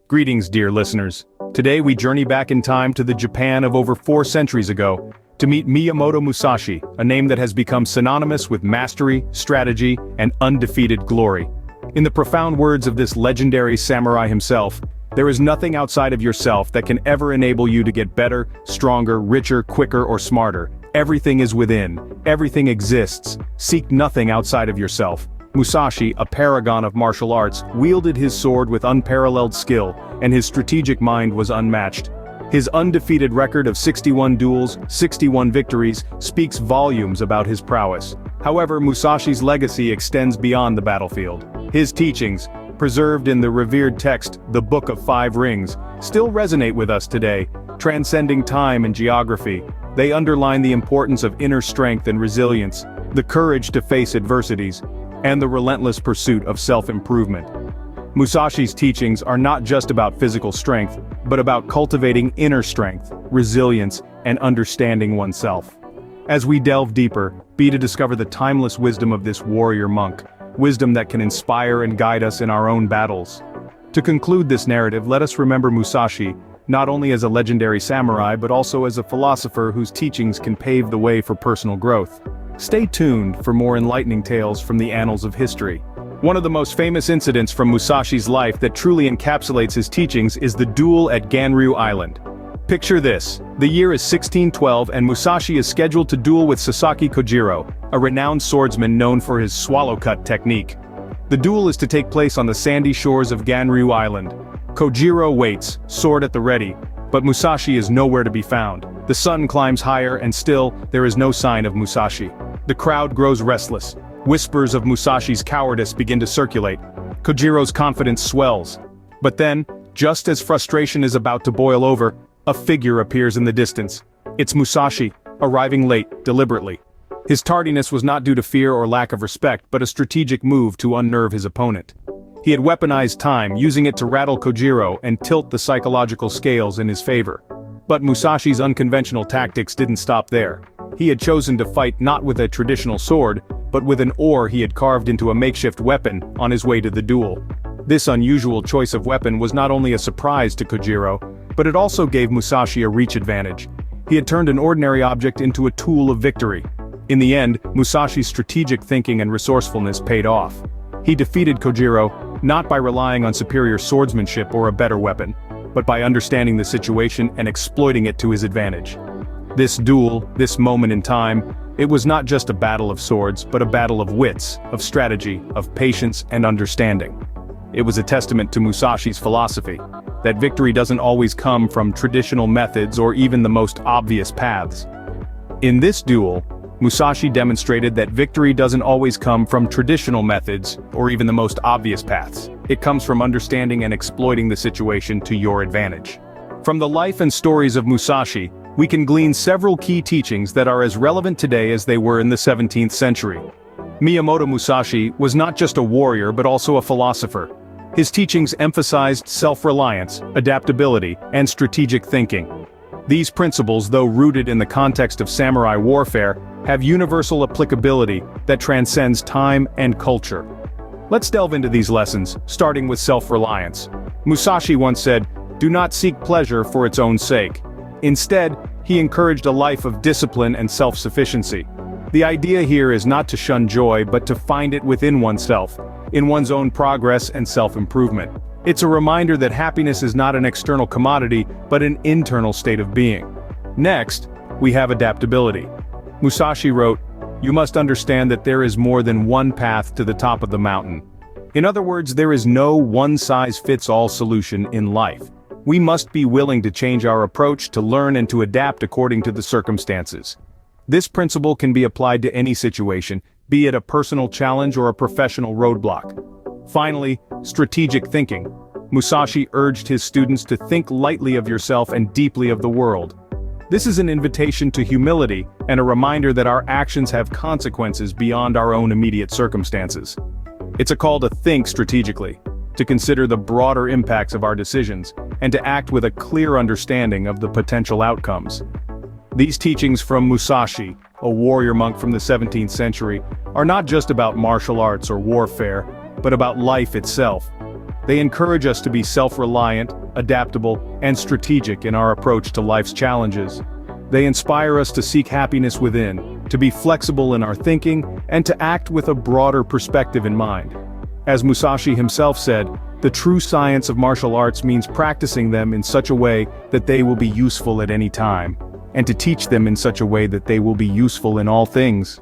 Greetings, dear listeners. Today we journey back in time to the Japan of over 4 centuries ago, to meet Miyamoto Musashi, a name that has become synonymous with mastery, strategy, and undefeated glory. In the profound words of this legendary samurai himself, there is nothing outside of yourself that can ever enable you to get better, stronger, richer, quicker, or smarter. Everything is within. Everything exists. Seek nothing outside of yourself. Musashi, a paragon of martial arts, wielded his sword with unparalleled skill, and his strategic mind was unmatched. His undefeated record of 61 duels, 61 victories, speaks volumes about his prowess. However, Musashi's legacy extends beyond the battlefield. His teachings, preserved in the revered text, the Book of Five Rings, still resonate with us today, transcending time and geography. They underline the importance of inner strength and resilience, the courage to face adversities, and the relentless pursuit of self-improvement. Musashi's teachings are not just about physical strength, but about cultivating inner strength, resilience, and understanding oneself. As we delve deeper, be to discover the timeless wisdom of this warrior monk, wisdom that can inspire and guide us in our own battles. To conclude this narrative, let us remember Musashi, not only as a legendary samurai but also as a philosopher whose teachings can pave the way for personal growth. Stay tuned for more enlightening tales from the annals of history. One of the most famous incidents from Musashi's life that truly encapsulates his teachings is the duel at Ganryu Island. Picture this: the year is 1612 and Musashi is scheduled to duel with Sasaki Kojiro, a renowned swordsman known for his swallow-cut technique. The duel is to take place on the sandy shores of Ganryu Island. Kojiro waits, sword at the ready, but Musashi is nowhere to be found. The sun climbs higher and still, there is no sign of Musashi. The crowd grows restless. Whispers of Musashi's cowardice begin to circulate. Kojiro's confidence swells. But then, just as frustration is about to boil over, a figure appears in the distance. It's Musashi, arriving late, deliberately. His tardiness was not due to fear or lack of respect, but a strategic move to unnerve his opponent. He had weaponized time, using it to rattle Kojiro and tilt the psychological scales in his favor. But Musashi's unconventional tactics didn't stop there. He had chosen to fight not with a traditional sword, but with an oar he had carved into a makeshift weapon on his way to the duel. This unusual choice of weapon was not only a surprise to Kojiro, but it also gave Musashi a reach advantage. He had turned an ordinary object into a tool of victory. In the end, Musashi's strategic thinking and resourcefulness paid off. He defeated Kojiro, not by relying on superior swordsmanship or a better weapon, but by understanding the situation and exploiting it to his advantage. This duel, this moment in time, it was not just a battle of swords, but a battle of wits, of strategy, of patience and understanding. It was a testament to Musashi's philosophy, that victory doesn't always come from traditional methods or even the most obvious paths. In this duel, Musashi demonstrated that victory doesn't always come from traditional methods or even the most obvious paths. It comes from understanding and exploiting the situation to your advantage. From the life and stories of Musashi, we can glean several key teachings that are as relevant today as they were in the 17th century. Miyamoto Musashi was not just a warrior but also a philosopher. His teachings emphasized self-reliance, adaptability, and strategic thinking. These principles, though rooted in the context of samurai warfare, have universal applicability that transcends time and culture. Let's delve into these lessons, starting with self-reliance. Musashi once said, "Do not seek pleasure for its own sake." Instead, he encouraged a life of discipline and self-sufficiency. The idea here is not to shun joy but to find it within oneself, in one's own progress and self-improvement. It's a reminder that happiness is not an external commodity but an internal state of being. Next, we have adaptability. Musashi wrote, "You must understand that there is more than one path to the top of the mountain." In other words, there is no one-size-fits-all solution in life. We must be willing to change our approach, to learn and to adapt according to the circumstances. This principle can be applied to any situation, be it a personal challenge or a professional roadblock. Finally, strategic thinking. Musashi urged his students to think lightly of yourself and deeply of the world. This is an invitation to humility and a reminder that our actions have consequences beyond our own immediate circumstances. It's a call to think strategically, to consider the broader impacts of our decisions, and to act with a clear understanding of the potential outcomes. These teachings from Musashi, a warrior monk from the 17th century, are not just about martial arts or warfare, but about life itself. They encourage us to be self-reliant, adaptable, and strategic in our approach to life's challenges. They inspire us to seek happiness within, to be flexible in our thinking, and to act with a broader perspective in mind. As Musashi himself said, the true science of martial arts means practicing them in such a way that they will be useful at any time, and to teach them in such a way that they will be useful in all things.